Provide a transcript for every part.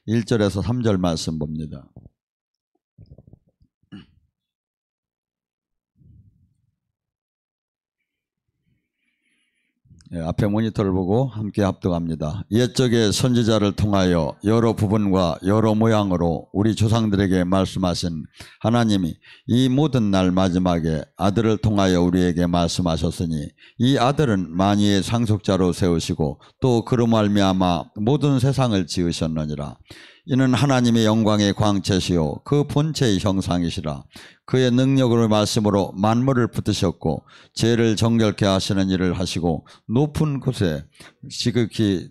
1절에서 3절 말씀 봅니다. 앞에 모니터를 보고 함께 합독합니다. 옛적의 선지자를 통하여 여러 부분과 여러 모양으로 우리 조상들에게 말씀하신 하나님이 이 모든 날 마지막에 아들을 통하여 우리에게 말씀하셨으니 이 아들은 만유의 상속자로 세우시고 또 그로 말미암아 모든 세상을 지으셨느니라. 이는 하나님의 영광의 광채시요 그 본체의 형상이시라. 그의 능력으로 말씀으로 만물을 붙드셨고 죄를 정결케 하시는 일을 하시고 높은 곳에 지극히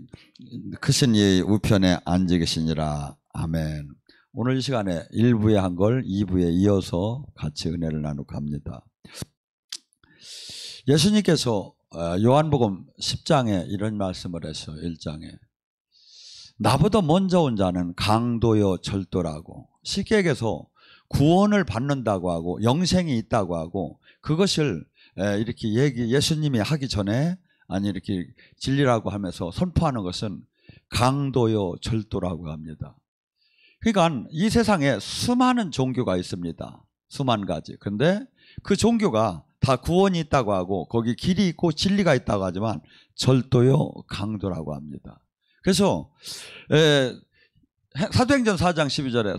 크신 이의 우편에 앉아 계시니라. 아멘. 오늘 이 시간에 1부에 한 걸 2부에 이어서 같이 은혜를 나누고 합니다. 예수님께서 요한복음 10장에 이런 말씀을 했어요. 1장에 나보다 먼저 온 자는 강도요 절도라고, 쉽게 얘기해서 구원을 받는다고 하고 영생이 있다고 하고 그것을 이렇게 예수님이 하기 전에 아니 이렇게 진리라고 하면서 선포하는 것은 강도요 절도라고 합니다. 그러니까 이 세상에 수많은 종교가 있습니다. 수만 가지. 근데 그 종교가 다 구원이 있다고 하고 거기 길이 있고 진리가 있다고 하지만 절도요 강도라고 합니다. 그래서 사도행전 4장 12절에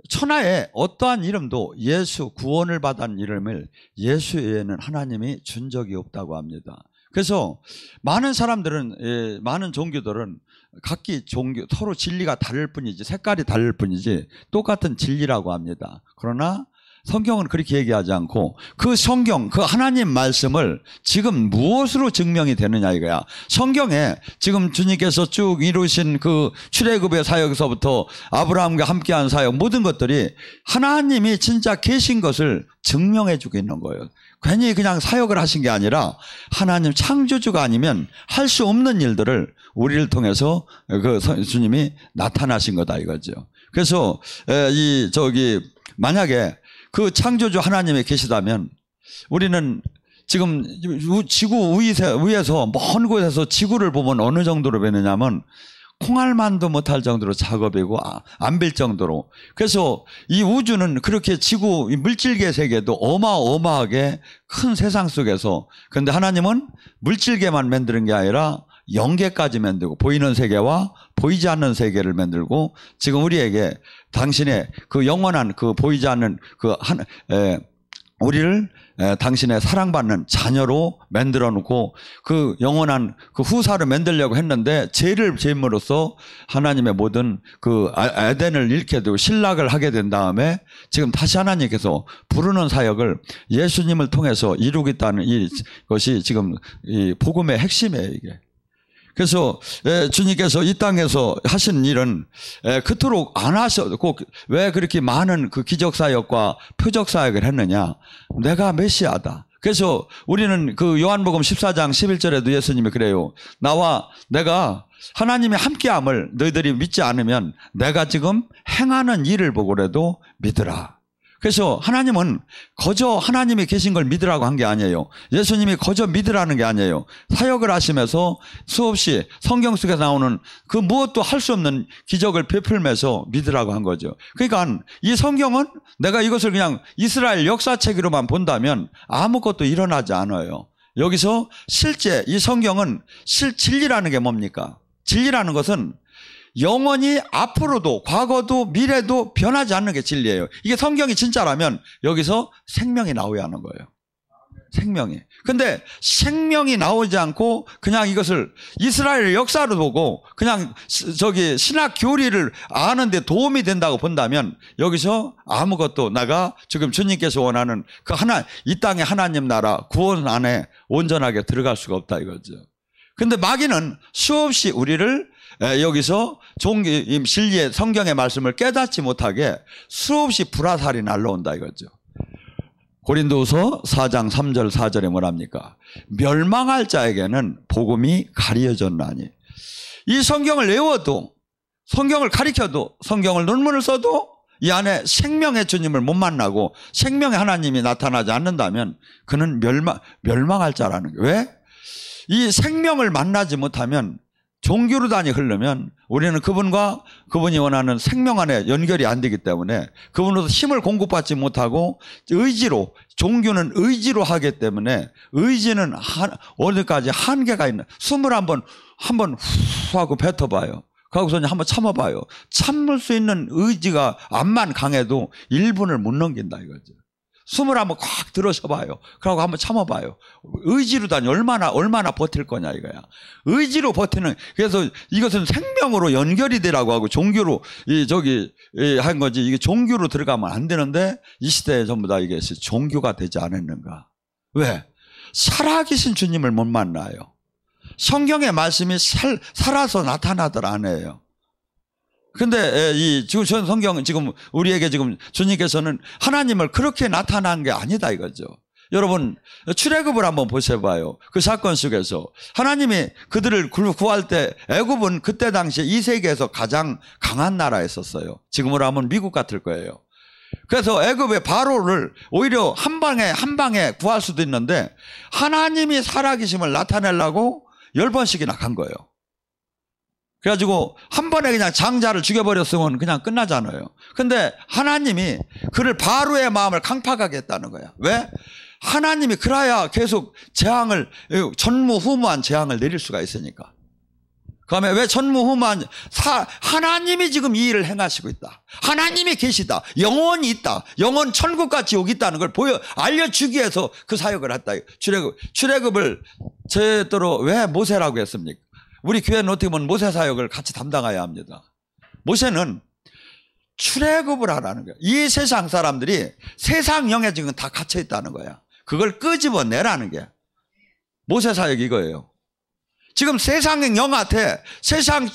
천하에 어떠한 이름도 예수 구원을 받은 이름을 예수 외에는 하나님이 준 적이 없다고 합니다. 그래서 많은 사람들은 많은 종교들은 각기 종교 서로 진리가 다를 뿐이지 색깔이 다를 뿐이지 똑같은 진리라고 합니다. 그러나 성경은 그렇게 얘기하지 않고 그 성경, 그 하나님 말씀을 지금 무엇으로 증명이 되느냐 이거야. 성경에 지금 주님께서 쭉 이루신 그 출애굽의 사역에서부터 아브라함과 함께한 사역 모든 것들이 하나님이 진짜 계신 것을 증명해 주고 있는 거예요. 괜히 그냥 사역을 하신 게 아니라 하나님 창조주가 아니면 할 수 없는 일들을 우리를 통해서 그 주님이 나타나신 거다 이거죠. 그래서 만약에 그 창조주 하나님이 계시다면 우리는 지금 지구 위에서 먼 곳에서 지구를 보면 어느 정도로 변느냐면 콩알만도 못할 정도로 작업이고 안 빌 정도로. 그래서 이 우주는 그렇게 지구 물질계 세계도 어마어마하게 큰 세상 속에서, 근데 하나님은 물질계만 만드는 게 아니라 영계까지 만들고 보이는 세계와 보이지 않는 세계를 만들고 지금 우리에게 당신의 그 영원한 그 보이지 않는 우리를 당신의 사랑받는 자녀로 만들어 놓고 그 영원한 그 후사를 만들려고 했는데 죄를 지음으로써 하나님의 모든 그 에덴을 잃게 되고 실락을 하게 된 다음에 지금 다시 하나님께서 부르는 사역을 예수님을 통해서 이루겠다는 이것이 지금 이 복음의 핵심이에요 이게. 그래서 주님께서 이 땅에서 하신 일은 그토록 안 하셨고 왜 그렇게 많은 그 기적사역과 표적사역을 했느냐. 내가 메시아다. 그래서 우리는 그 요한복음 14장 11절에도 예수님이 그래요. 내가 하나님의 함께함을 너희들이 믿지 않으면 내가 지금 행하는 일을 보고라도 믿으라. 그래서 하나님은 거저 하나님이 계신 걸 믿으라고 한 게 아니에요. 예수님이 거저 믿으라는 게 아니에요. 사역을 하시면서 수없이 성경 속에 나오는 그 무엇도 할 수 없는 기적을 베풀면서 믿으라고 한 거죠. 그러니까 이 성경은 내가 이것을 그냥 이스라엘 역사책으로만 본다면 아무것도 일어나지 않아요. 여기서 실제 이 성경은 진리라는 게 뭡니까? 진리라는 것은 영원히 앞으로도 과거도 미래도 변하지 않는 게 진리예요. 이게 성경이 진짜라면 여기서 생명이 나와야 하는 거예요. 생명이. 근데 생명이 나오지 않고 그냥 이것을 이스라엘 역사로 보고 그냥 신학 교리를 아는데 도움이 된다고 본다면 여기서 아무것도 내가 지금 주님께서 원하는 그 이 땅의 하나님 나라 구원 안에 온전하게 들어갈 수가 없다 이거죠. 근데 마귀는 수없이 우리를 여기서 진리의 성경의 말씀을 깨닫지 못하게 수없이 불화살이 날라온다 이거죠. 고린도후서 4장 3절 4절에 뭐랍니까? 멸망할 자에게는 복음이 가려졌나니. 이 성경을 외워도 성경을 가리켜도 성경을 논문을 써도 이 안에 생명의 주님을 못 만나고 생명의 하나님이 나타나지 않는다면 그는 멸망할 자라는 거예요. 왜? 이 생명을 만나지 못하면 종교로단이 흐르면 우리는 그분과 그분이 원하는 생명 안에 연결이 안 되기 때문에 그분으로서 힘을 공급받지 못하고 의지로, 종교는 의지로 하기 때문에 의지는 어디까지 한계가 있는, 숨을 한번 후 하고 뱉어봐요. 그러고서 한번 참아봐요. 참을 수 있는 의지가 암만 강해도 1분을 못 넘긴다 이거죠. 숨을 한번 꽉 들어셔봐요. 그러고 한번 참아봐요. 의지로다니 얼마나 버틸 거냐 이거야. 의지로 버티는, 그래서 이것은 생명으로 연결이 되라고 하고 종교로 한 거지. 이게 종교로 들어가면 안 되는데 이 시대에 전부 다 이게 종교가 되지 않았는가. 왜? 살아계신 주님을 못 만나요. 성경의 말씀이 살아서 나타나들 않아요. 근데 지금 성경은 지금 우리에게 지금 주님께서는 하나님을 그렇게 나타난 게 아니다 이거죠. 여러분 출애굽을 한번 보셔봐요. 그 사건 속에서 하나님이 그들을 구할 때 애굽은 그때 당시에 이 세계에서 가장 강한 나라였었어요. 지금으로 하면 미국 같을 거예요. 그래서 애굽의 바로를 오히려 한 방에 구할 수도 있는데 하나님이 살아계심을 나타내려고 10번씩이나 간 거예요. 그래가지고 한 번에 그냥 장자를 죽여버렸으면 그냥 끝나잖아요. 근데 하나님이 그를 바로의 마음을 강팍하게 했다는 거야. 왜? 하나님이 그래야 계속 재앙을, 전무후무한 재앙을 내릴 수가 있으니까. 그 다음에 왜 전무후무한, 하나님이 지금 이 일을 행하시고 있다. 하나님이 계시다. 영원히 있다. 영원 천국과 지옥이 있다는 걸 알려주기 위해서 그 사역을 했다. 출애굽을 제대로 왜 모세라고 했습니까? 우리 교회는 어떻게 보면 모세 사역을 같이 담당해야 합니다. 모세는 출애굽을 하라는 거야. 이 세상 사람들이 세상 영에 지금 다 갇혀 있다는 거야. 그걸 끄집어내라는 게 모세 사역이 이거예요. 지금 세상의 영한테 세상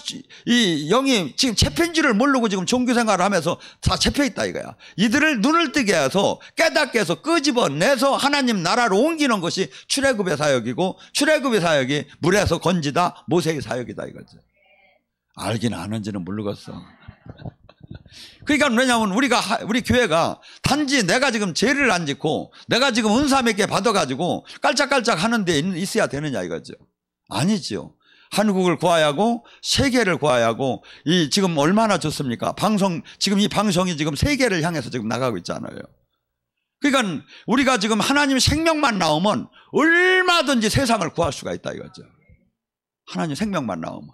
이 영이 지금 잡힌 줄을 모르고 지금 종교 생활을 하면서 다 잡혀 있다 이거야. 이들을 눈을 뜨게 해서 깨닫게 해서 끄집어내서 하나님 나라로 옮기는 것이 출애굽의 사역이고, 출애굽의 사역이 물에서 건지다 모세의 사역이다 이거죠. 알긴 아는지는 모르겠어. 그러니까 왜냐하면 우리 교회가 단지 내가 지금 죄를 안 짓고 내가 지금 은사 몇 개 받아가지고 깔짝깔짝 하는 데 있어야 되느냐 이거죠. 아니지요. 한국을 구해야 하고 세계를 구해야 하고, 이 지금 얼마나 좋습니까? 지금 이 방송이 지금 세계를 향해서 지금 나가고 있잖아요. 그러니까 우리가 지금 하나님 생명만 나오면 얼마든지 세상을 구할 수가 있다 이거죠. 하나님 생명만 나오면.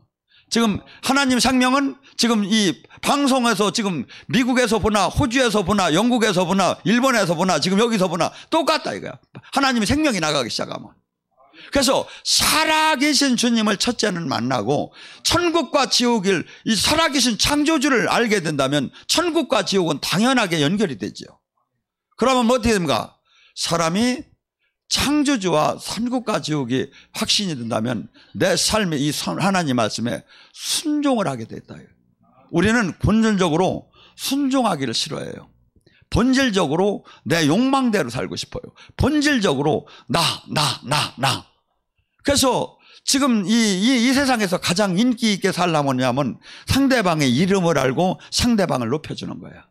지금 하나님 생명은 지금 이 방송에서 지금 미국에서 보나 호주에서 보나 영국에서 보나 일본에서 보나 지금 여기서 보나 똑같다 이거야. 하나님의 생명이 나가기 시작하면. 그래서 살아계신 주님을 첫째는 만나고 천국과 지옥을, 이 살아계신 창조주를 알게 된다면 천국과 지옥은 당연하게 연결이 되죠. 그러면 어떻게 됩니까? 사람이 창조주와 천국과 지옥이 확신이 된다면 내 삶의 이 하나님 말씀에 순종을 하게 됐다. 우리는 본질적으로 순종하기를 싫어해요. 본질적으로 내 욕망대로 살고 싶어요. 본질적으로 나. 그래서 지금 이 세상에서 가장 인기 있게 살려면 뭐냐면 상대방의 이름을 알고 상대방을 높여주는 거야.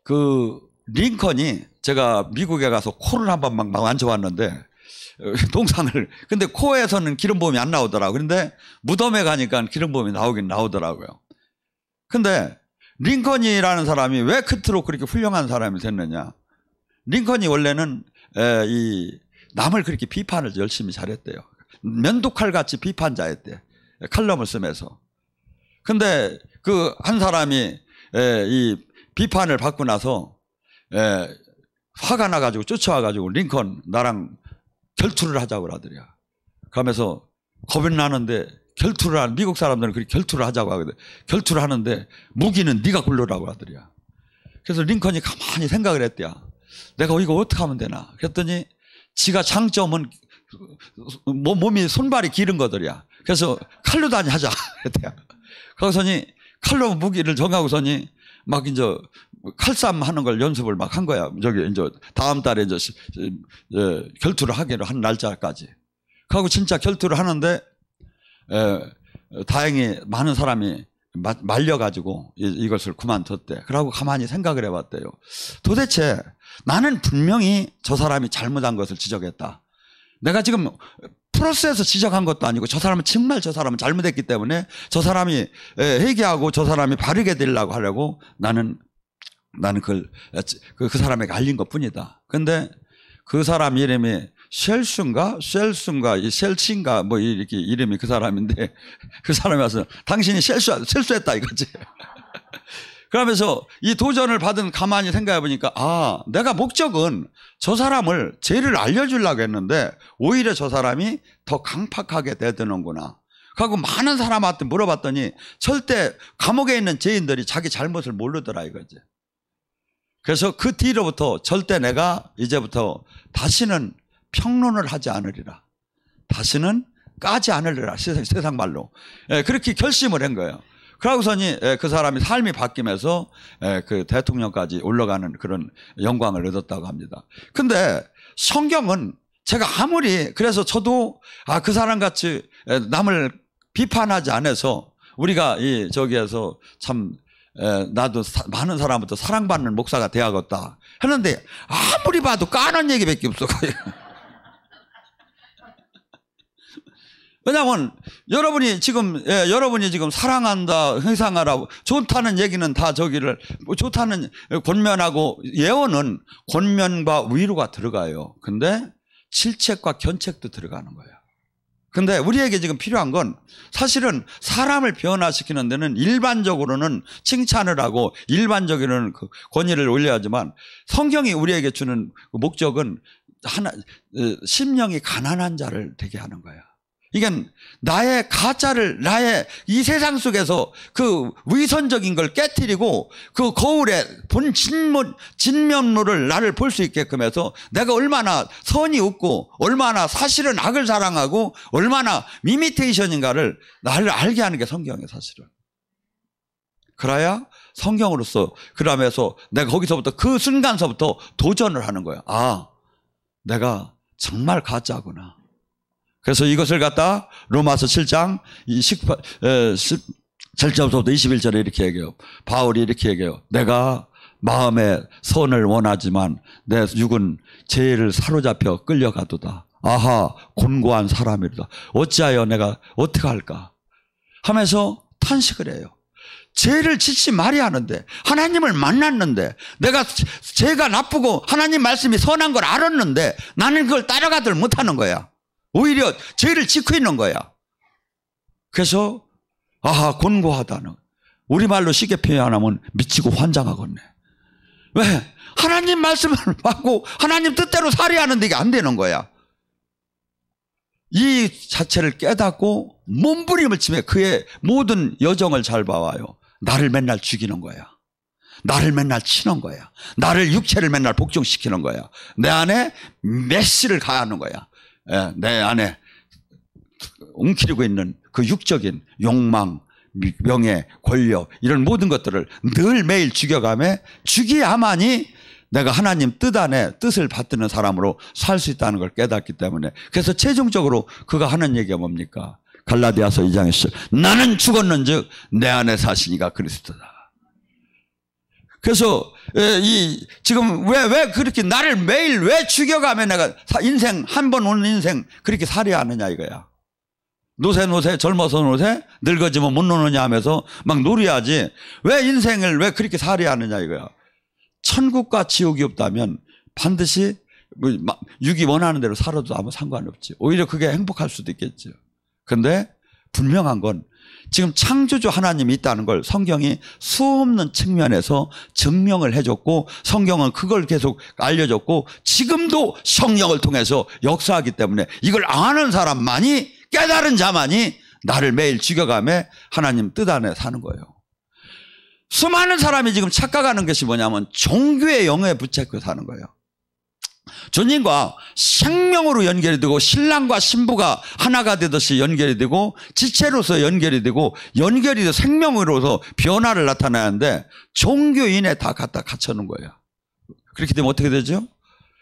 그 링컨이, 제가 미국에 가서 코를 한번 막 만져봤는데 동상을, 근데 코에서는 기름부음이 안 나오더라고요. 그런데 무덤에 가니까 기름부음이 나오긴 나오더라고요. 근데 링컨이라는 사람이 왜 끝으로 그렇게 훌륭한 사람이 됐느냐. 링컨이 원래는 남을 그렇게 비판을 열심히 잘했대요. 면도칼같이 비판자였대. 칼럼을 쓰면서. 근데 그 한 사람이 이 비판을 받고 나서 화가 나가지고 쫓아와가지고 링컨 나랑 결투를 하자고 하더래요. 그러면서 겁이 나는데 결투를 하는, 미국 사람들은 그렇게 결투를 하자고 하거든. 결투를 하는데 무기는 네가 굴러라고 하더래요. 그래서 링컨이 가만히 생각을 했대요. 내가 이거 어떻게 하면 되나. 그랬더니 지가 장점은 몸이 손발이 길은 거더래요. 그래서 칼로 다니 하자 그랬대요. 거기서니 칼로 무기를 정하고서니 막 이제 칼싸움 하는 걸 연습을 막 한 거야. 저기 이제 다음 달에 이제 결투를 하기로 한 날짜까지. 그하고 진짜 결투를 하는데 다행히 많은 사람이 말려가지고 이것을 그만뒀대. 그러고 가만히 생각을 해봤대요. 도대체 나는 분명히 저 사람이 잘못한 것을 지적했다. 내가 지금 프로세스 지적한 것도 아니고 저 사람은 정말 저 사람은 잘못했기 때문에 저 사람이 회개하고 저 사람이 바르게 되려고 하려고 나는 그 사람에게 알린 것 뿐이다. 근데 그 사람 이름이 셀슨가 뭐 이렇게 이름이 그 사람인데 그 사람이 와서 당신이 실수했다 이거지. 그러면서 이 도전을 받은 가만히 생각해 보니까 내가 목적은 저 사람을 죄를 알려주려고 했는데 오히려 저 사람이 더 강팍하게 되드는구나. 그리고 많은 사람한테 물어봤더니 절대 감옥에 있는 죄인들이 자기 잘못을 모르더라 이거지. 그래서 그 뒤로부터 절대 내가 이제부터 다시는 평론을 하지 않으리라. 다시는 까지 않으리라. 세상 말로. 그렇게 결심을 한 거예요. 그러고서니 그 사람이 삶이 바뀌면서 그 대통령까지 올라가는 그런 영광을 얻었다고 합니다. 근데 성경은 제가 아무리 그래서 저도 그 사람 같이 남을 비판하지 않아서 우리가 저기에서 참 나도 많은 사람부터 사랑받는 목사가 되야겠다 했는데 아무리 봐도 까는 얘기밖에 없어. 왜냐하면 여러분이 지금 사랑한다, 회상하라고 좋다는 얘기는 다 좋다는 권면하고 예언은 권면과 위로가 들어가요. 근데 질책과 견책도 들어가는 거예요. 근데 우리에게 지금 필요한 건 사실은 사람을 변화시키는 데는 일반적으로는 칭찬을 하고 일반적으로는 그 권위를 올려야지만 성경이 우리에게 주는 목적은 심령이 가난한 자를 되게 하는 거야. 이게 나의 가짜를 나의 이 세상 속에서 그 위선적인 걸 깨트리고 그 거울에 본 진면모를 나를 볼 수 있게끔 해서 내가 얼마나 선이 없고 얼마나 사실은 악을 사랑하고 얼마나 이미테이션인가를 나를 알게 하는 게 성경이에요 사실은. 그래야 성경으로서 그러면서 내가 거기서부터 그 순간서부터 도전을 하는 거야. 내가 정말 가짜구나. 그래서 이것을 갖다 로마서 7장 7절부터 21절에 이렇게 얘기해요. 바울이 이렇게 얘기해요. 내가 마음에 선을 원하지만 내 육은 죄를 사로잡혀 끌려가도다. 곤고한 사람이로다. 어찌하여 내가 어떻게 할까 하면서 탄식을 해요. 죄를 짓지 말이 하는데 하나님을 만났는데 내가 죄가 나쁘고 하나님 말씀이 선한 걸 알았는데 나는 그걸 따라가들 못하는 거야. 오히려 죄를 짓고 있는 거야. 그래서 곤고하다는 우리말로 쉽게 표현하면 미치고 환장하겠네. 왜? 하나님 말씀을 받고 하나님 뜻대로 살아야 하는데 이게 안 되는 거야. 이 자체를 깨닫고 몸부림을 치며 그의 모든 여정을 잘 봐와요. 나를 맨날 죽이는 거야. 나를 맨날 치는 거야. 나를 육체를 맨날 복종시키는 거야. 내 안에 메시를 가하는 거야. 내 안에 웅크리고 있는 그 육적인 욕망, 명예, 권력 이런 모든 것들을 늘 매일 죽여야만이 내가 하나님 뜻 안에 뜻을 받드는 사람으로 살 수 있다는 걸 깨닫기 때문에 그래서 최종적으로 그가 하는 얘기가 뭡니까? 갈라디아서 2장 10절 나는 죽었는즉 내 안에 사시니가 그리스도다. 그래서 지금 왜 그렇게 나를 매일 왜 죽여가며 내가 인생 한 번 오는 인생 그렇게 살아야 하느냐 이거야. 노세 젊어서 노세 늙어지면 못 노느냐 하면서 막 노려야지 왜 인생을 왜 그렇게 살아야 하느냐 이거야. 천국과 지옥이 없다면 반드시 육이 원하는 대로 살아도 아무 상관없지. 오히려 그게 행복할 수도 있겠죠. 근데 분명한 건 지금 창조주 하나님이 있다는 걸 성경이 수없는 측면에서 증명을 해줬고 성경은 그걸 계속 알려줬고 지금도 성령을 통해서 역사하기 때문에 이걸 아는 사람만이 깨달은 자만이 나를 매일 죽여가며 하나님 뜻 안에 사는 거예요. 수많은 사람이 지금 착각하는 것이 뭐냐면 종교의 영에 붙잡고 사는 거예요. 주님과 생명으로 연결이 되고 신랑과 신부가 하나가 되듯이 연결이 되고 지체로서 연결이 되고 연결이 돼 생명으로서 변화를 나타내는데 종교인에 다 갖다 갖춰놓은 거예요. 그렇게 되면 어떻게 되죠?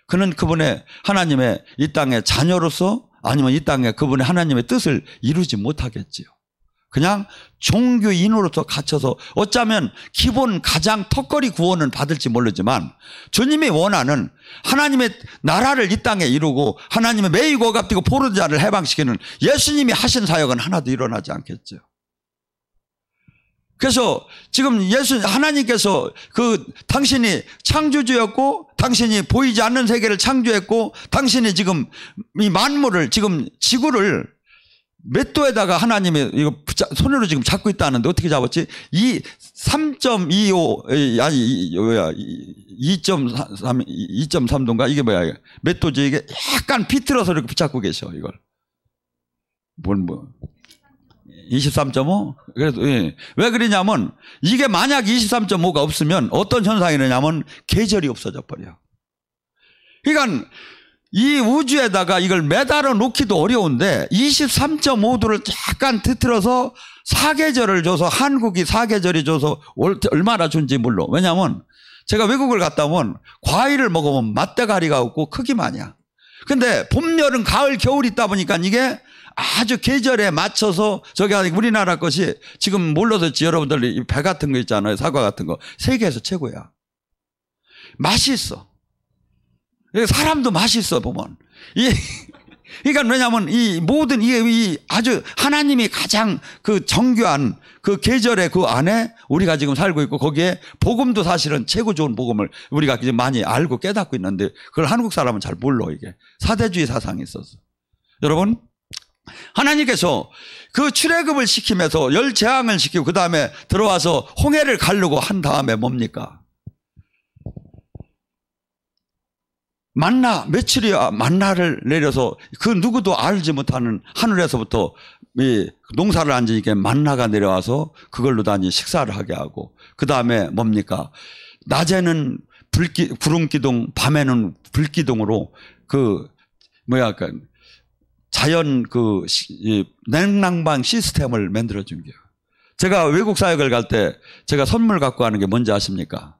그는 그분의 하나님의 이 땅의 자녀로서 아니면 이 땅에 그분의 하나님의 뜻을 이루지 못하겠지요. 그냥 종교인으로서 갇혀서 어쩌면 기본 가장 턱걸이 구원은 받을지 모르지만 주님이 원하는 하나님의 나라를 이 땅에 이루고 하나님의 매이고 값뛰고 포로된 자를 해방시키는 예수님이 하신 사역은 하나도 일어나지 않겠죠. 그래서 지금 하나님께서 당신이 창조주였고 당신이 보이지 않는 세계를 창조했고 당신이 지금 이 만물을 지금 지구를 몇 도에다가 하나님이 이거 손으로 지금 잡고 있다는데 어떻게 잡았지? 3.25 아니 2.3도인가 이게 뭐야? 몇 도지 이게 약간 비틀어서 이렇게 붙잡고 계셔 이걸. 23.5? 그래도, 예. 왜 그러냐면, 이게 만약 23.5가 없으면 어떤 현상이 되냐면, 계절이 없어져 버려. 그러니까, 이 우주에다가 이걸 매달아 놓기도 어려운데, 23.5도를 약간 뒤틀어서 사계절을 줘서, 한국이 사계절이 줘서 얼마나 준지 몰라. 왜냐면, 제가 외국을 갔다 오면, 과일을 먹으면 맛대가리가 없고 크기만이야. 근데 봄, 여름, 가을, 겨울 있다 보니까 이게 아주 계절에 맞춰서 저기 우리나라 것이 지금 몰라서지 여러분들 배 같은 거 있잖아요. 사과 같은 거. 세계에서 최고야. 맛이 있어. 사람도 맛이 있어 보면. 그러니까 왜냐하면 이 모든 이 아주 하나님이 가장 그 정교한 그 계절의 그 안에 우리가 지금 살고 있고 거기에 복음도 사실은 최고 좋은 복음을 우리가 이제 많이 알고 깨닫고 있는데 그걸 한국 사람은 잘 몰라 이게. 사대주의 사상이 있어서. 여러분 하나님께서 그 출애굽을 시키면서 열 재앙을 시키고 그 다음에 들어와서 홍해를 가르고 한 다음에 뭡니까? 만나 며칠이야 만나를 내려서 그 누구도 알지 못하는 하늘에서부터 이 농사를 안 지니까 만나가 내려와서 그걸로 단지 식사를 하게 하고 그 다음에 뭡니까? 낮에는 구름기둥 밤에는 불기둥으로 자연 냉난방 시스템을 만들어준 거예요. 제가 외국 사역을 갈 때 제가 선물 갖고 가는 게 뭔지 아십니까?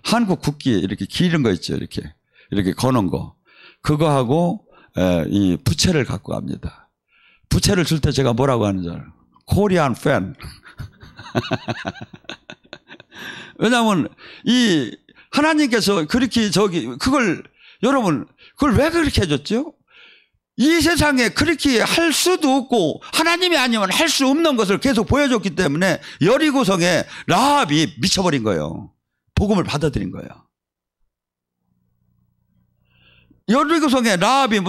한국 국기 이렇게 기른 거 있죠. 이렇게 거는 거. 그거하고 이 부채를 갖고 갑니다. 부채를 줄 때 제가 뭐라고 하는 줄 알아요? 코리안 팬. 왜냐하면 이 하나님께서 그렇게 여러분 그걸 왜 그렇게 해줬죠? 이 세상에 그렇게 할 수도 없고 하나님이 아니면 할 수 없는 것을 계속 보여줬기 때문에 여리고성에 라합이 미쳐버린 거예요. 복음을 받아들인 거예요. 여리고성에 라합이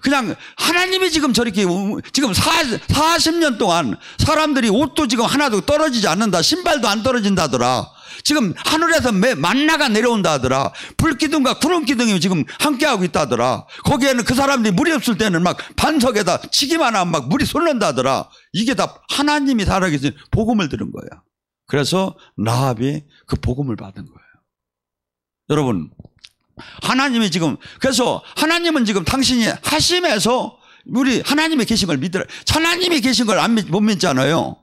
그냥 하나님이 지금 저렇게 지금 40년 동안 사람들이 옷도 지금 하나도 떨어지지 않는다. 신발도 안 떨어진다더라. 지금 하늘에서 만나가 내려온다 하더라. 불기둥과 구름기둥이 지금 함께하고 있다더라. 거기에는 그 사람들이 물이 없을 때는 막 반석에다 치기만 하면 막 물이 솟는다 하더라. 이게 다 하나님이 살아계신 복음을 들은 거예요. 그래서 라합이 그 복음을 받은 거예요. 여러분 하나님이 지금 그래서 하나님은 지금 당신이 하심에서 우리 하나님이 계신 걸 믿으라. 하나님이 계신 걸 못 믿잖아요.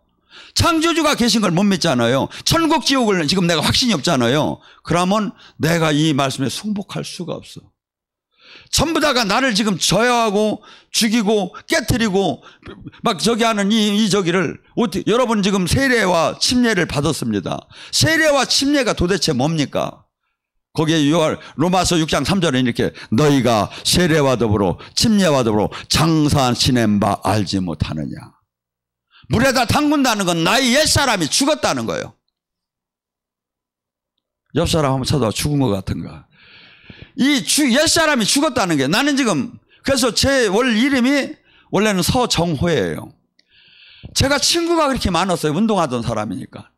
창조주가 계신 걸 못 믿잖아요. 천국 지옥을 지금 내가 확신이 없잖아요. 그러면 내가 이 말씀에 승복할 수가 없어. 전부 다가 나를 지금 저해하고 죽이고 깨트리고 막 저기 하는 저기를 여러분 지금 세례와 침례를 받았습니다. 세례와 침례가 도대체 뭡니까? 거기에 로마서 6장 3절에 이렇게 너희가 세례와 더불어 침례와 더불어 장사 지낸 바 알지 못하느냐. 물에다 담근다는 건 나의 옛사람이 죽었다는 거예요. 옆사람 한번 쳐다봐 죽은 것 같은가. 이 옛사람이 죽었다는 게 나는 지금 그래서 제 이름이 원래는 서정호예요. 제가 친구가 그렇게 많았어요. 운동하던 사람이니까.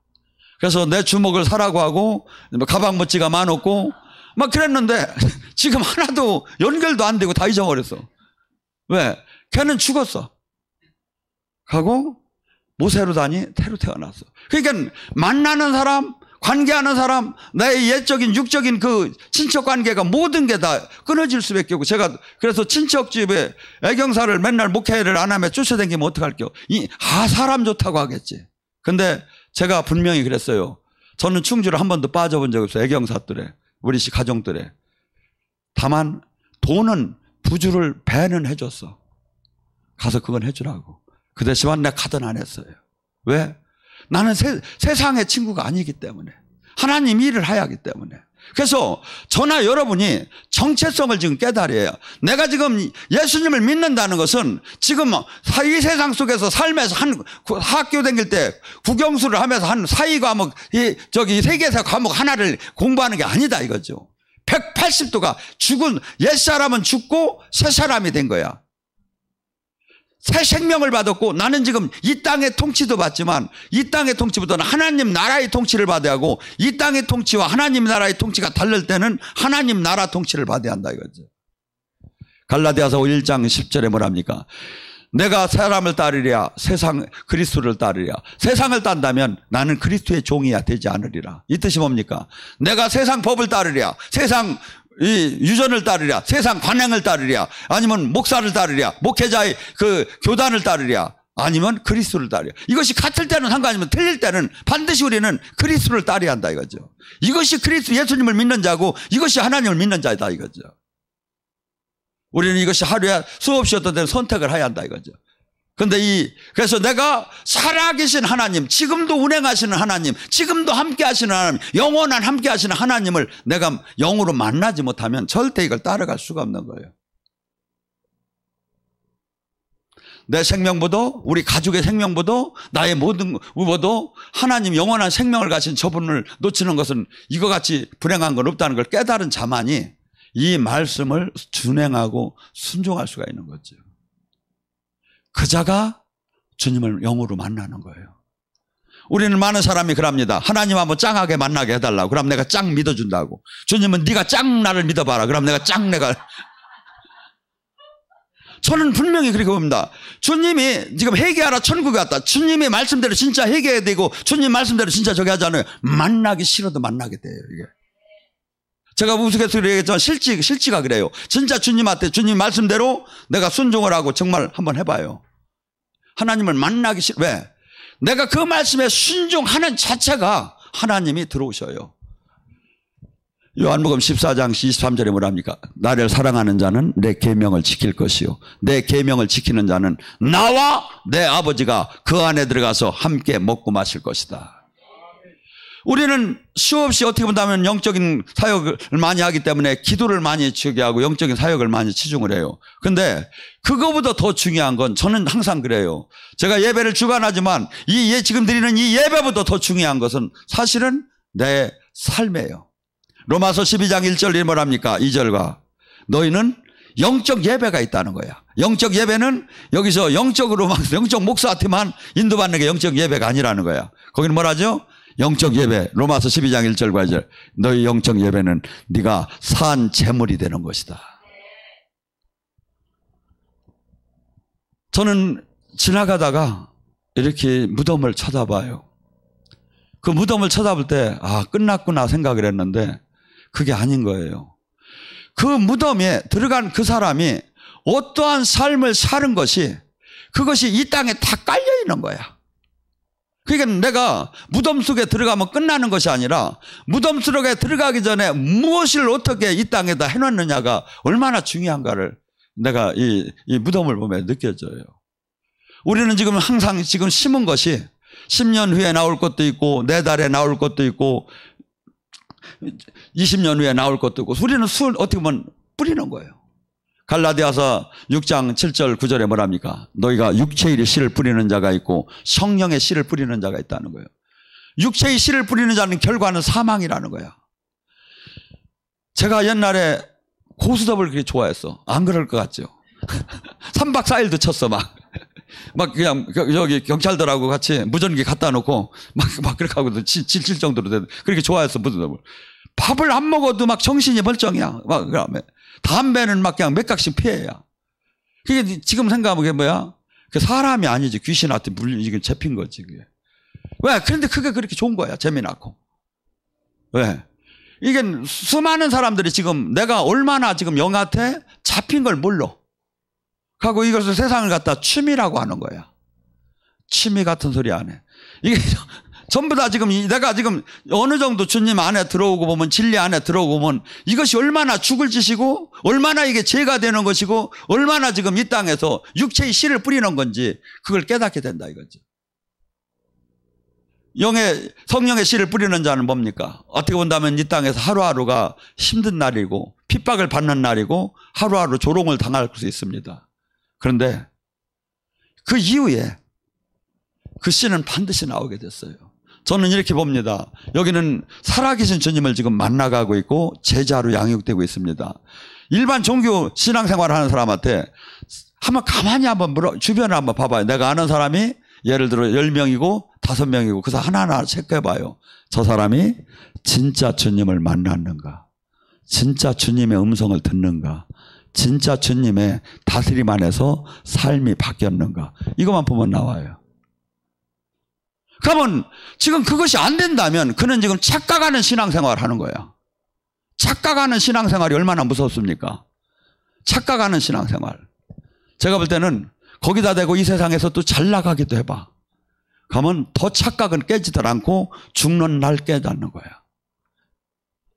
그래서 내 주먹을 사라고 하고 가방 멋지가 많았고 막 그랬는데 지금 하나도 연결도 안 되고 다 잊어버렸어. 왜? 걔는 죽었어. 가고 모세로 다니 태로 태어났어. 그러니까 만나는 사람 관계하는 사람 나의 옛적인 육적인 그 친척 관계가 모든 게 다 끊어질 수밖에 없고 제가 그래서 친척집에 애경사를 맨날 목회를 안 하면 쫓아다니면 어떡할게요. 사람 좋다고 하겠지. 근데 제가 분명히 그랬어요. 저는 충주를 한 번도 빠져본 적이 없어요. 애경사들에 우리 씨 가정들에. 다만 돈은 부주를 배는 해줬어. 가서 그건 해주라고. 그 대신에 내가 카드는 안 했어요. 왜? 나는 세상의 친구가 아니기 때문에. 하나님 일을 해야 하기 때문에. 그래서 저나 여러분이 정체성을 지금 깨달아야. 내가 지금 예수님을 믿는다는 것은 지금 이 세상 속에서 삶에서 학교 다닐 때 국영수를 하면서 한 사이 과목, 세계사 과목 하나를 공부하는 게 아니다 이거죠. 180도가 죽은 옛사람은 죽고 새 사람이 된 거야. 새 생명을 받았고 나는 지금 이 땅의 통치도 받지만 이 땅의 통치보다는 하나님 나라의 통치를 받아야 하고 이 땅의 통치와 하나님 나라의 통치가 다를 때는 하나님 나라 통치를 받아야 한다 이거죠. 갈라디아서 1장 10절에 뭐랍니까? 내가 사람을 따르랴 세상 그리스도를 따르랴. 세상을 딴다면 나는 그리스도의 종이야 되지 않으리라. 이 뜻이 뭡니까? 내가 세상 법을 따르랴 세상 이 유전을 따르랴 세상 관행을 따르랴 아니면 목사를 따르랴 목회자의 그 교단을 따르랴 아니면 그리스도를 따르랴. 이것이 같을 때는 상관이면 틀릴 때는 반드시 우리는 그리스도를 따라야 한다 이거죠. 이것이 그리스도 예수님을 믿는 자고 이것이 하나님을 믿는 자이다 이거죠. 우리는 이것이 하루에 수없이 어떤 때는 선택을 해야 한다 이거죠. 그래서 내가 살아계신 하나님, 지금도 운행하시는 하나님, 지금도 함께 하시는 하나님, 영원한 함께 하시는 하나님을 내가 영으로 만나지 못하면 절대 이걸 따라갈 수가 없는 거예요. 내 생명보도 우리 가족의 생명보도 나의 모든 우보도 하나님 영원한 생명을 가진 저분을 놓치는 것은 이거 같이 불행한 건 없다는 걸 깨달은 자만이 이 말씀을 준행하고 순종할 수가 있는 거죠. 그 자가 주님을 영으로 만나는 거예요. 우리는 많은 사람이 그럽니다. 하나님 한번 짱하게 만나게 해달라고. 그럼 내가 짱 믿어준다고. 주님은 네가 짱 나를 믿어봐라. 그럼 내가 짱 저는 분명히 그렇게 봅니다. 주님이 지금 회개하라 천국에 왔다. 주님의 말씀대로 진짜 회개해야 되고 주님 말씀대로 진짜 저기 하잖아요. 만나기 싫어도 만나게 돼요. 이게. 제가 우스갯소리로 얘기했지만 실지가 그래요. 진짜 주님한테 주님 말씀대로 내가 순종을 하고 정말 한번 해봐요. 하나님을 만나기 싫어. 왜? 내가 그 말씀에 순종하는 자체가 하나님이 들어오셔요. 요한복음 14장 23절에 뭐랍니까? 나를 사랑하는 자는 내 계명을 지킬 것이요 내 계명을 지키는 자는 나와 내 아버지가 그 안에 들어가서 함께 먹고 마실 것이다. 우리는 수없이 어떻게 본다면 영적인 사역을 많이 하기 때문에 기도를 많이 하고 영적인 사역을 많이 치중을 해요. 그런데 그거보다 더 중요한 건 저는 항상 그래요. 제가 예배를 주관하지만 지금 드리는 이 예배보다 더 중요한 것은 사실은 내 삶이에요. 로마서 12장 1절이 뭐랍니까? 2절과 너희는 영적 예배가 있다는 거야. 영적 예배는 여기서 영적 목사한테만 인도받는 게 영적 예배가 아니라는 거야. 거기는 뭐라죠? 영적 예배, 로마서 12장 1절과 2절. 너희 영적 예배는 네가 산 제물이 되는 것이다. 저는 지나가다가 이렇게 무덤을 쳐다봐요. 그 무덤을 쳐다볼 때 끝났구나 생각을 했는데 그게 아닌 거예요. 그 무덤에 들어간 그 사람이 어떠한 삶을 사는 것이 그것이 이 땅에 다 깔려 있는 거야. 그러니까 내가 무덤 속에 들어가면 끝나는 것이 아니라 무덤 속에 들어가기 전에 무엇을 어떻게 이 땅에다 해놨느냐가 얼마나 중요한가를 내가 이 무덤을 보면 느껴져요. 우리는 지금 항상 지금 심은 것이 10년 후에 나올 것도 있고 4달에 나올 것도 있고 20년 후에 나올 것도 있고 우리는 어떻게 보면 뿌리는 거예요. 갈라디아서 6장 7절 9절에 뭐랍니까? 너희가 육체의 씨를 뿌리는 자가 있고 성령의 씨를 뿌리는 자가 있다는 거예요. 육체의 씨를 뿌리는 자는 결과는 사망이라는 거야. 제가 옛날에 고스톱을 그렇게 좋아했어. 안 그럴 것 같죠? 3박 4일도 쳤어 막 그냥 여기 경찰들하고 같이 무전기 갖다 놓고 막 그렇게 하고 칠 정도로 그렇게 좋아했어. 무슨 밥을 안 먹어도 막 정신이 멀쩡이야. 막 그다음에 담배는 막 그냥 몇 각씩 피해야. 그게 지금 생각하면 그게 뭐야? 그 사람이 아니지 귀신한테 물리게 잡힌 거지 그게. 왜? 그런데 그게 그렇게 좋은 거야. 재미나고. 왜? 이게 수많은 사람들이 지금 내가 얼마나 지금 영한테 잡힌 걸 몰라. 하고 이것을 세상을 갖다 취미라고 하는 거야. 취미 같은 소리 안 해. 이게 전부 다 지금 내가 지금 어느 정도 주님 안에 들어오고 보면, 진리 안에 들어오고 보면 이것이 얼마나 죽을 짓이고 얼마나 이게 죄가 되는 것이고 얼마나 지금 이 땅에서 육체의 씨를 뿌리는 건지 그걸 깨닫게 된다 이거죠. 성령의 씨를 뿌리는 자는 뭡니까? 어떻게 본다면 이 땅에서 하루하루가 힘든 날이고 핍박을 받는 날이고 하루하루 조롱을 당할 수 있습니다. 그런데 그 이후에 그 씨는 반드시 나오게 됐어요. 저는 이렇게 봅니다. 여기는 살아계신 주님을 지금 만나가고 있고 제자로 양육되고 있습니다. 일반 종교 신앙생활을 하는 사람한테 한번 가만히 한번 주변을 한번 봐봐요. 내가 아는 사람이 예를 들어 10명이고 5명이고 그래서 하나하나 체크해봐요. 저 사람이 진짜 주님을 만났는가, 진짜 주님의 음성을 듣는가, 진짜 주님의 다스림 안에서 삶이 바뀌었는가, 이것만 보면 나와요. 그러면 지금 그것이 안 된다면 그는 지금 착각하는 신앙생활을 하는 거야. 착각하는 신앙생활이 얼마나 무섭습니까? 착각하는 신앙생활. 제가 볼 때는 거기다 대고 이 세상에서 또 잘 나가기도 해봐. 그러면 더 착각은 깨지들 않고 죽는 날 깨닫는 거야.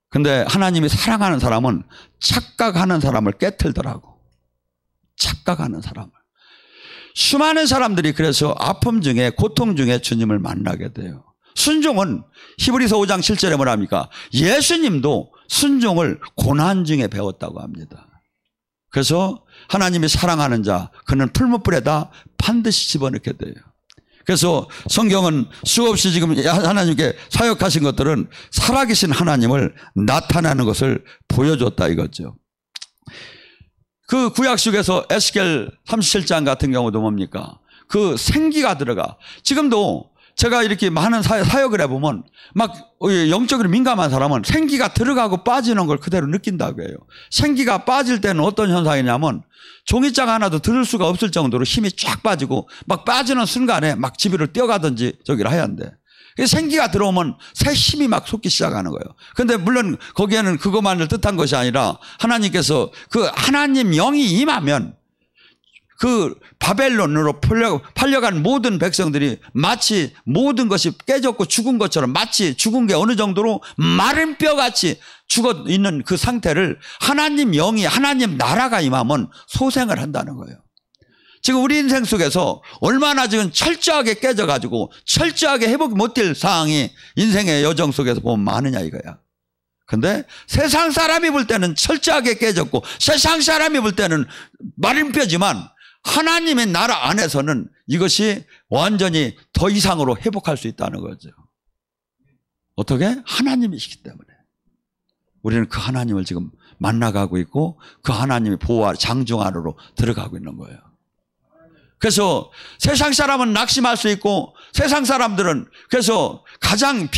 근데 하나님이 사랑하는 사람은 착각하는 사람을 깨틀더라고. 착각하는 사람을. 수많은 사람들이 그래서 아픔 중에 고통 중에 주님을 만나게 돼요. 순종은 히브리서 5장 7절에 뭐랍니까? 예수님도 순종을 고난 중에 배웠다고 합니다. 그래서 하나님이 사랑하는 자 그는 풀무불에다 반드시 집어넣게 돼요. 그래서 성경은 수없이 지금 하나님께 사역하신 것들은 살아계신 하나님을 나타나는 것을 보여줬다 이거죠. 그 구약 속에서 에스겔 37장 같은 경우도 뭡니까? 그 생기가 들어가. 지금도 제가 이렇게 많은 사역을 해보면 막 영적으로 민감한 사람은 생기가 들어가고 빠지는 걸 그대로 느낀다고 해요. 생기가 빠질 때는 어떤 현상이냐면 종이장 하나도 들을 수가 없을 정도로 힘이 쫙 빠지고 막 빠지는 순간에 막 집으로 뛰어가든지 저기를 해야 한대. 생기가 들어오면 새 힘이 막 솟기 시작하는 거예요. 그런데 물론 거기에는 그것만을 뜻한 것이 아니라 하나님께서 그 하나님 영이 임하면 그 바벨론으로 팔려간 모든 백성들이 마치 모든 것이 깨졌고 죽은 것처럼 마치 죽은 게 어느 정도로 마른 뼈같이 죽어 있는 그 상태를 하나님 영이 하나님 나라가 임하면 소생을 한다는 거예요. 지금 우리 인생 속에서 얼마나 지금 철저하게 깨져가지고 철저하게 회복 못될 상황이 인생의 여정 속에서 보면 많으냐 이거야. 근데 세상 사람이 볼 때는 철저하게 깨졌고 세상 사람이 볼 때는 마른 뼈지만 하나님의 나라 안에서는 이것이 완전히 더 이상으로 회복할 수 있다는 거죠. 어떻게? 하나님이시기 때문에. 우리는 그 하나님을 지금 만나가고 있고 그 하나님의 보호와 장중 안으로 들어가고 있는 거예요. 그래서 세상 사람은 낙심할 수 있고 세상 사람들은 그래서 가장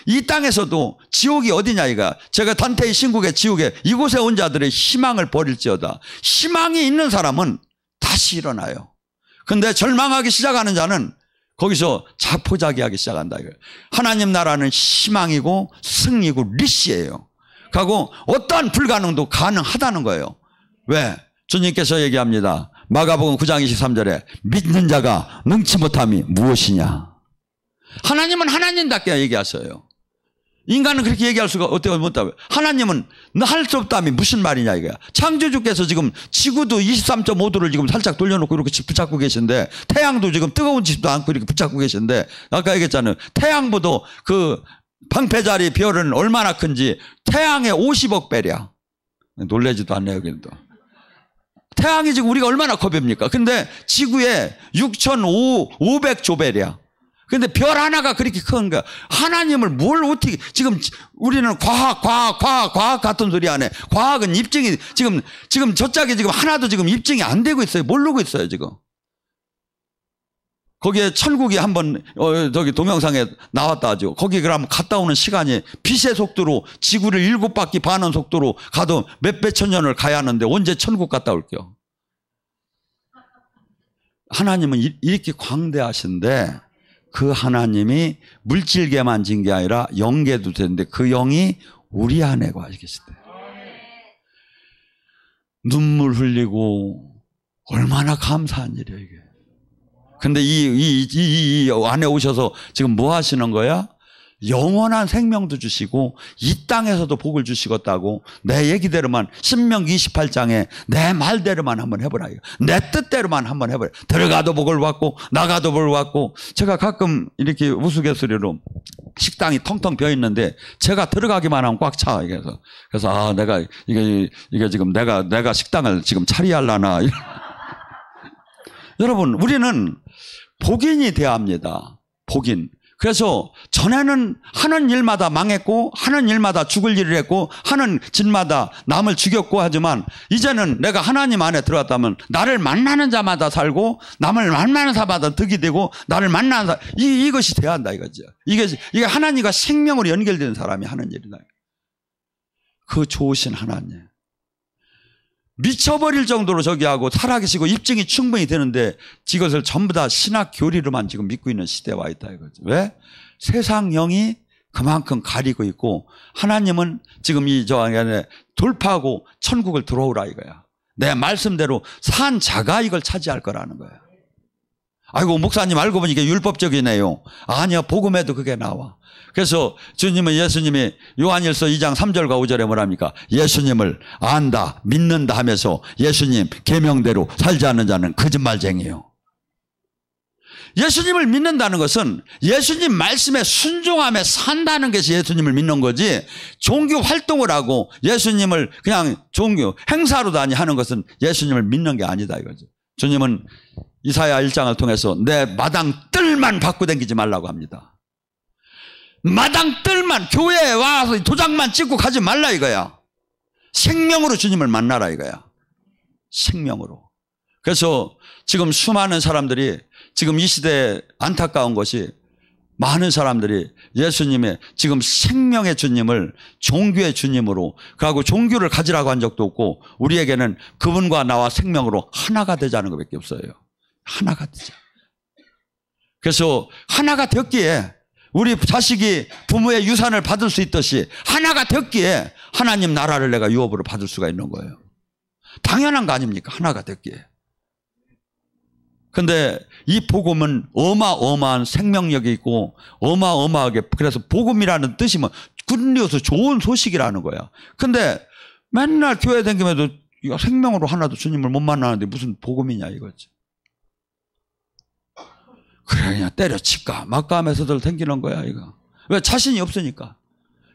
이 땅에서도 지옥이 어디냐 이가. 제가 단테의 신국의 지옥에 이곳에 온 자들의 희망을 버릴지어다. 희망이 있는 사람은 다시 일어나요. 근데 절망하기 시작하는 자는 거기서 자포자기하기 시작한다 이거예요. 하나님 나라는 희망이고 승리고 리시예요. 그리고 어떠한 불가능도 가능하다는 거예요. 왜? 주님께서 얘기합니다. 마가복음 9장 23절에 믿는 자가 능치 못함이 무엇이냐. 하나님은 하나님답게 얘기하셔요. 인간은 그렇게 얘기할 수가 어떻게 못하고 하나님은 할 수 없다면 무슨 말이냐 이거야. 창조주께서 지금 지구도 23.5도를 지금 살짝 돌려놓고 이렇게 붙잡고 계신데 태양도 지금 뜨거운 짓도 않고 이렇게 붙잡고 계신데 아까 얘기했잖아요. 태양보다 그 방패자리 별은 얼마나 큰지 태양의 50억 배랴. 놀라지도 않네요 여기도. 태양이 지금 우리가 얼마나 커집니까? 근데 지구에 6,500조배랴. 근데 별 하나가 그렇게 큰 거야. 하나님을 뭘 어떻게, 지금 우리는 과학 같은 소리 안 해. 과학은 입증이, 지금 저짝에 지금 하나도 지금 입증이 안 되고 있어요. 모르고 있어요, 지금. 거기에 천국이 한번, 저기 동영상에 나왔다 하죠. 거기 그러면 갔다 오는 시간이 빛의 속도로 지구를 7바퀴 바는 속도로 가도 몇천 년을 가야 하는데 언제 천국 갔다 올게요? 하나님은 이렇게 광대하신데 그 하나님이 물질계만 진 게 아니라 영계도 되는데 그 영이 우리 안에 와 계시대. 눈물 흘리고 얼마나 감사한 일이에요 이게. 근데 이 안에 오셔서 지금 뭐 하시는 거야? 영원한 생명도 주시고 이 땅에서도 복을 주시겠다고 내 얘기대로만 신명기 28장에 내 말대로만 한번 해보라. 내 뜻대로만 한번 해보라. 들어가도 복을 받고 나가도 복을 받고. 제가 가끔 이렇게 우스갯소리로 식당이 텅텅 비어 있는데 제가 들어가기만 하면 꽉 차. 그래서 내가 이게 지금 내가 식당을 지금 차리하려나. 여러분, 우리는 복인이 되어야 합니다. 복인. 그래서 전에는 하는 일마다 망했고 하는 일마다 죽을 일을 했고 하는 짓마다 남을 죽였고 하지만 이제는 내가 하나님 안에 들어갔다면 나를 만나는 자마다 살고 남을 만나는 자마다 득이 되고 나를 만나는 자 이것이 돼야 한다 이거죠. 이게 하나님과 생명으로 연결된 사람이 하는 일이다. 그 좋으신 하나님. 미쳐버릴 정도로 하고 살아계시고 입증이 충분히 되는데 이것을 전부 다 신학 교리로만 지금 믿고 있는 시대에 와 있다 이거죠. 왜? 세상 영이 그만큼 가리고 있고 하나님은 지금 저 안에 돌파하고 천국을 들어오라 이거야. 내 말씀대로 산 자가 이걸 차지할 거라는 거야. 아이고 목사님 알고 보니 이게 율법적이네요. 아니요, 복음에도 그게 나와. 그래서 예수님이 요한일서 2장 3절과 5절에 뭐랍니까? 예수님을 안다 믿는다 하면서 예수님 계명대로 살지 않는 자는 거짓말쟁이에요. 예수님을 믿는다는 것은 예수님 말씀에 순종하며 산다는 것이 예수님을 믿는 거지, 종교 활동을 하고 예수님을 그냥 종교 행사로 하는 것은 예수님을 믿는 게 아니다 이거죠. 주님은 이사야 1장을 통해서 내 마당 뜰만 받고 다니지 말라고 합니다. 마당 뜰만, 교회에 와서 도장만 찍고 가지 말라 이거야. 생명으로 주님을 만나라 이거야. 생명으로. 그래서 지금 수많은 사람들이 지금 이 시대에 안타까운 것이 많은 사람들이 예수님의 지금 생명의 주님을 종교의 주님으로 그하고 종교를 가지라고 한 적도 없고 우리에게는 그분과 나와 생명으로 하나가 되자는 것밖에 없어요. 하나가 되자. 그래서 하나가 됐기에 우리 자식이 부모의 유산을 받을 수 있듯이 하나가 됐기에 하나님 나라를 내가 유업으로 받을 수가 있는 거예요. 당연한 거 아닙니까? 하나가 됐기에. 근데 이 복음은 어마어마한 생명력이 있고 어마어마하게, 그래서 복음이라는 뜻이 뭐 굿뉴스, 좋은 소식이라는 거야. 근데 맨날 교회 다니면서 생명으로 하나도 주님을 못 만나는데 무슨 복음이냐 이거지. 그래 그냥 때려칠까 말까 하면서들 댕기는 거야 이거. 왜? 자신이 없으니까.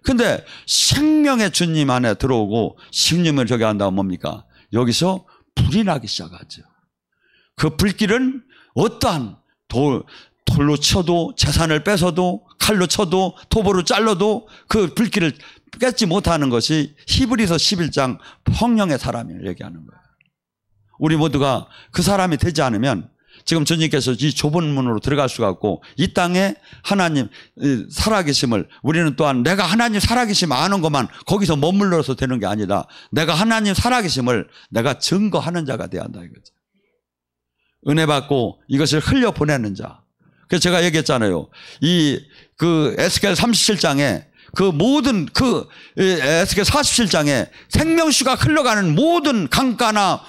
근데 생명의 주님 안에 들어오고 주님을 저기 한다면 뭡니까? 여기서 불이 나기 시작하죠. 그 불길은 어떠한 돌로 쳐도 재산을 뺏어도 칼로 쳐도 토보로 잘라도 그 불길을 뺏지 못하는 것이 히브리서 11장 성령의 사람을 얘기하는 거예요. 우리 모두가 그 사람이 되지 않으면 지금 주님께서 이 좁은 문으로 들어갈 수가 없고 이 땅에 하나님 살아계심을 우리는 또한 내가 하나님 살아계심 아는 것만 거기서 머물러서 되는 게 아니라 내가 하나님 살아계심을 내가 증거하는 자가 돼야 한다 이거죠. 은혜 받고 이것을 흘려보내는 자. 그래서 제가 얘기했잖아요. 그 에스겔 37장에 그 모든 에스겔 47장에 생명수가 흘러가는 모든 강가나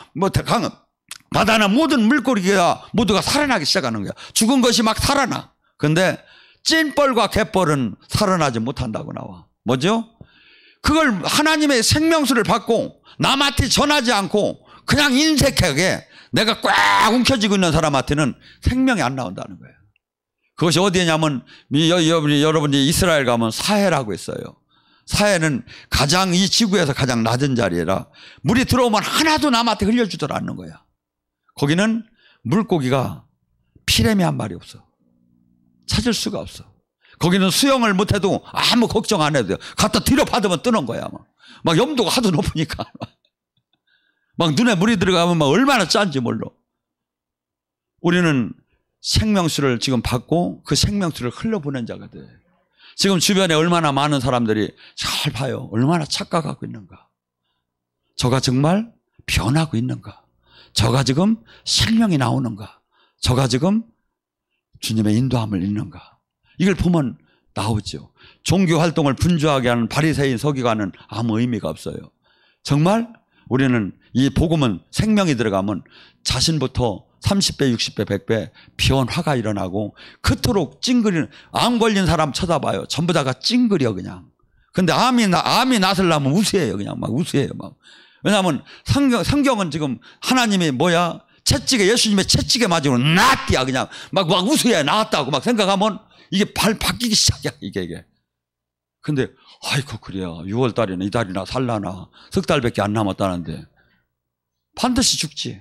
바다나 모든 물고기가 모두가 살아나기 시작하는 거야. 죽은 것이 막 살아나. 근데 찐벌과 갯벌은 살아나지 못한다고 나와. 뭐죠? 그걸 하나님의 생명수를 받고 남한테 전하지 않고 그냥 인색하게 내가 꽉 움켜쥐고 있는 사람한테는 생명이 안 나온다는 거예요. 그것이 어디냐면 여러분이 이스라엘 가면 사해라고 있어요. 사해는 가장 이 지구에서 가장 낮은 자리라 물이 들어오면 하나도 남한테 흘려주더라 않는 거야. 거기는 물고기가 피레미 한 마리 없어. 찾을 수가 없어. 거기는 수영을 못해도 아무 걱정 안 해도 돼요. 갖다 뒤로 받으면 뜨는 거야. 막 염도가 하도 높으니까. 막 눈에 물이 들어가면 막 얼마나 짠지 몰라. 우리는 생명수를 지금 받고 그 생명수를 흘려보낸 자가 돼. 지금 주변에 얼마나 많은 사람들이 잘 봐요. 얼마나 착각하고 있는가. 저가 정말 변하고 있는가. 저가 지금 생명이 나오는가. 저가 지금 주님의 인도함을 읽는가. 이걸 보면 나오죠. 종교 활동을 분주하게 하는 바리새인 서기관은 아무 의미가 없어요. 정말 우리는 이 복음은 생명이 들어가면 자신부터 30배, 60배, 100배 변화가 일어나고 그토록 찡그리는, 암 걸린 사람 쳐다봐요. 전부 다가 찡그려 그냥. 근데 암이 나서려면 우수해요. 그냥 막 우수해요. 막. 왜냐하면 성경은 지금 하나님이 뭐야? 채찍에, 예수님의 채찍에 맞으고 나띠야 그냥 막 우수해 나았다고 막 생각하면 이게 발 바뀌기 시작이야 이게. 근데 아이고 그래야 6월 달이나 이달이나 살라나 석 달밖에 안 남았다는데 반드시 죽지.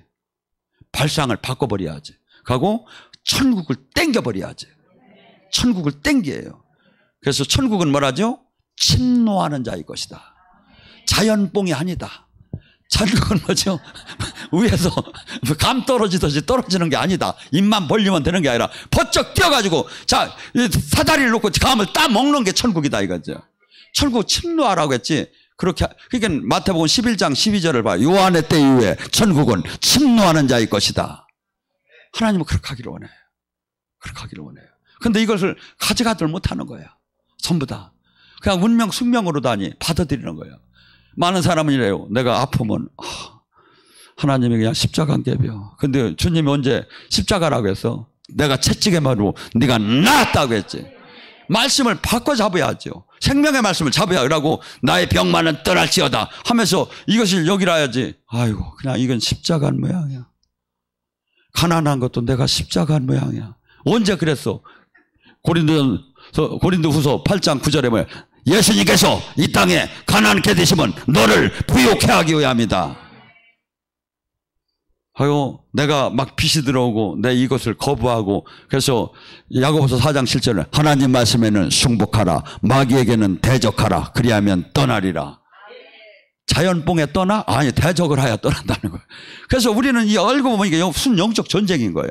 발상을 바꿔버려야지. 하고 천국을 땡겨버려야지. 천국을 땡겨요. 그래서 천국은 뭐라죠? 침노하는 자의 것이다. 자연뽕이 아니다. 천국은 뭐죠? 위에서 감 떨어지듯이 떨어지는 게 아니다. 입만 벌리면 되는 게 아니라 번쩍 뛰어가지고 자 사다리를 놓고 감을 따 먹는 게 천국이다 이거죠. 천국 침노하라고 했지. 그렇게 그러니까 마태복음 11장 12절을 봐. 요한의 때 이후에 천국은 침노하는 자의 것이다. 하나님은 그렇게 하기를 원해요. 그렇게 하기를 원해요. 근데 이것을 가져가들 못하는 거야. 전부 다. 그냥 운명 숙명으로 다니 받아들이는 거예요. 많은 사람은 이래요. 내가 아프면 하나님이 그냥 십자가 안 개벼. 근데 주님이 언제 십자가라고 했어? 내가 채찍에 맞고 네가 나았다고 했지. 말씀을 바꿔 잡아야죠. 생명의 말씀을 잡아야 하고 나의 병만은 떠날지어다 하면서 이것을 여기라야지. 아이고 그냥 이건 십자가 한 모양이야. 가난한 것도 내가 십자가 한 모양이야. 언제 그랬어? 고린도후서 8장 9절에 뭐야? 예수님께서 이 땅에 가난케 되시면 너를 부욕해 하기 위함이다. 하고 내가 막 빛이 들어오고 내 이것을 거부하고 그래서 야고보서 4장 7절에 하나님 말씀에는 순복하라 마귀에게는 대적하라 그리하면 떠나리라. 자연뽕에 떠나? 아니 대적을 하여 떠난다는 거예요. 그래서 우리는 이 알고 보면 이게 순 영적 전쟁인 거야.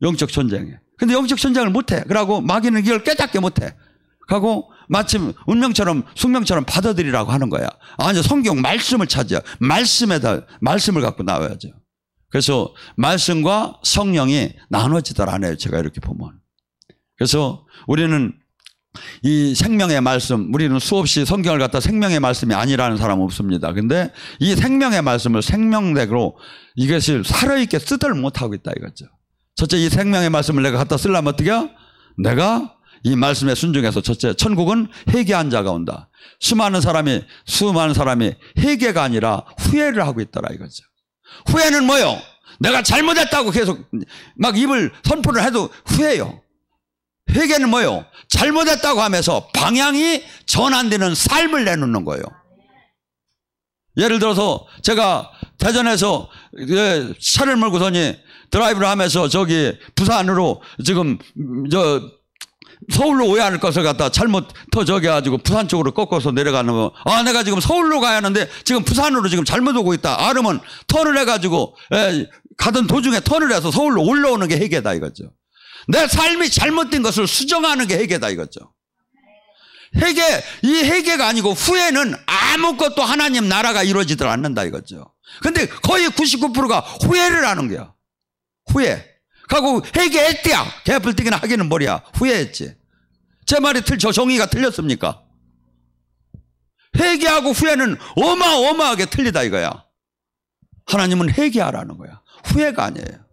영적 전쟁이. 근데 영적 전쟁을 못해. 그러고 마귀는 이걸 깨닫게 못해. 하고 마침 운명처럼 숙명처럼 받아들이라고 하는 거야. 아니 성경 말씀을 찾아. 말씀을 갖고 나와야죠. 그래서 말씀과 성령이 나눠지더라네요. 제가 이렇게 보면. 그래서 우리는 이 생명의 말씀, 우리는 수없이 성경을 갖다 생명의 말씀이 아니라는 사람은 없습니다. 근데 이 생명의 말씀을 생명대로 이것을 살아있게 쓰들 못하고 있다 이거죠. 첫째 이 생명의 말씀을 내가 갖다 쓰려면 어떻게 해요? 내가 이 말씀에 순종해서 첫째 천국은 회개한 자가 온다. 수많은 사람이 회개가 아니라 후회를 하고 있더라 이거죠. 후회는 뭐요? 내가 잘못했다고 계속 막 입을 선포를 해도 후회요. 회개는 뭐요? 잘못했다고 하면서 방향이 전환되는 삶을 내놓는 거예요. 예를 들어서 제가 대전에서 차를 몰고서니 드라이브를 하면서 저기 부산으로 지금 서울로 오야 할 것을 갖다 잘못 저기 가지고 부산 쪽으로 꺾어서 내려가는 거. 아, 내가 지금 서울로 가야 하는데 지금 부산으로 지금 잘못 오고 있다. 아르면 턴을 해가지고 가던 도중에 턴을 해서 서울로 올라오는 게 회개다 이거죠. 내 삶이 잘못된 것을 수정하는 게 회개다 이거죠. 이 회개가 아니고 후회는 아무것도 하나님 나라가 이루어지들 않는다 이거죠. 근데 거의 99%가 후회를 하는 거야. 후회. 하고 회개했대야. 개뿔뛰기나 하기는 뭐야. 후회했지. 제 말이 정의가 틀렸습니까? 회개하고 후회는 어마어마하게 틀리다 이거야. 하나님은 회개하라는 거야. 후회가 아니에요.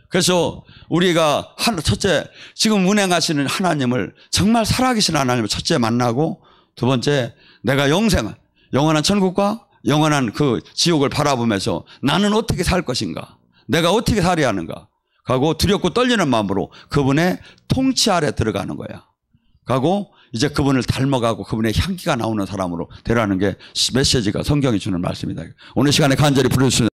그래서 우리가 첫째 지금 운행하시는 하나님을 정말 살아계신 하나님을 첫째 만나고 두 번째 내가 영원한 천국과 영원한 그 지옥을 바라보면서 나는 어떻게 살 것인가, 내가 어떻게 살아야 하는가 하고 두렵고 떨리는 마음으로 그분의 통치 아래 들어가는 거야. 가고 이제 그분을 닮아가고 그분의 향기가 나오는 사람으로 되라는 게 메시지가 성경이 주는 말씀이다. 오늘 시간에 간절히 부르짖습니다.